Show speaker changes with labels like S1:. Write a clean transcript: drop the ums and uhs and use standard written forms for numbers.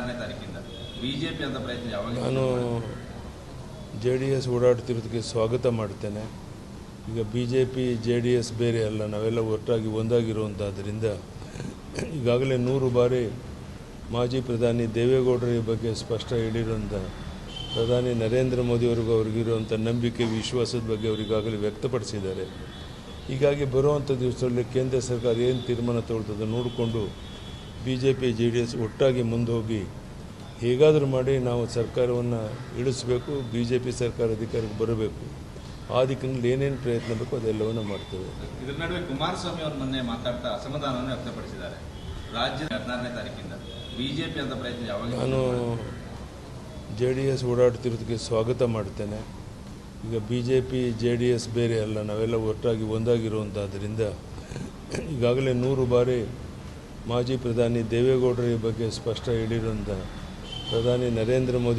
S1: 16ನೇ ತಾರೀಕಿಂದ ಬಿಜೆಪಿ ಅಂತ ಪ್ರಯತ್ನ ಯಾವಾಗ?
S2: ನಾನು JDS ಓಡಾಡ್ತಿರೋದಕ್ಕೆ ಸ್ವಾಗತ ಮಾಡ್ತೇನೆ. ಈಗ BJP JDS ಬೇರೆ ಅಲ್ಲ, ನಾವೆಲ್ಲ ಒಟ್ಟಾಗಿ ಒಂದಾಗಿರುವಂಥದ್ದರಿಂದ ಈಗಾಗಲೇ 100 ಬಾರಿ ಮಾಜಿ ಪ್ರಧಾನಿ ದೇವೇಗೌಡರ ಬಗ್ಗೆ ಸ್ಪಷ್ಟ ಹೇಳಿರುವಂಥ ಪ್ರಧಾನಿ ನರೇಂದ್ರ ಮೋದಿಯವರಿಗೂ ಅವ್ರಿಗಿರುವಂಥ ನಂಬಿಕೆ ವಿಶ್ವಾಸದ ಬಗ್ಗೆ ಅವರಿಗಾಗಲೇ ವ್ಯಕ್ತಪಡಿಸಿದ್ದಾರೆ. ಹೀಗಾಗಿ ಬರುವಂಥ ದಿವಸದಲ್ಲಿ ಕೇಂದ್ರ ಸರ್ಕಾರ ಏನು ತೀರ್ಮಾನ ತಗೊಳ್ತದೆ ನೋಡಿಕೊಂಡು BJP JDS ಒಟ್ಟಾಗಿ ಮುಂದೆ ಹೋಗಿ ಹೇಗಾದರೂ ಮಾಡಿ ನಾವು ಸರ್ಕಾರವನ್ನು ಇಳಿಸಬೇಕು, BJP ಸರ್ಕಾರ ಅಧಿಕಾರಕ್ಕೆ ಬರಬೇಕು. ಆ ದಿಕ್ಕಿನಲ್ಲಿ ಏನೇನು ಪ್ರಯತ್ನ ಬೇಕು ಅದೆಲ್ಲವನ್ನು ಮಾಡ್ತೇವೆ.
S1: ಇದರ ನಡುವೆ ಕುಮಾರಸ್ವಾಮಿ ಅವರು ಮೊನ್ನೆ ಮಾತಾಡ್ತಾ ಅಸಮಾಧಾನವನ್ನು ವ್ಯಕ್ತಪಡಿಸಿದ್ದಾರೆ. ರಾಜ್ಯದ 16ನೇ ತಾರೀಕಿಂದ ಬಿಜೆಪಿ ಅಂತ ಪ್ರಯತ್ನ ಯಾವಾಗ?
S2: ನಾನು JDS ಓಡಾಡ್ತಿರೋದಕ್ಕೆ ಸ್ವಾಗತ ಮಾಡ್ತೇನೆ. ಈಗ BJP JDS ಬೇರೆ ಅಲ್ಲ, ನಾವೆಲ್ಲ ಒಟ್ಟಾಗಿ ಒಂದಾಗಿರುವಂಥದ್ದರಿಂದ ಈಗಾಗಲೇ 100 ಬಾರಿ ಮಾಜಿ ಪ್ರಧಾನಿ ದೇವೇಗೌಡರ ಬಗ್ಗೆ ಸ್ಪಷ್ಟ ಹೇಳಿರುವಂಥ ಪ್ರಧಾನಿ ನರೇಂದ್ರ ಮೋದಿ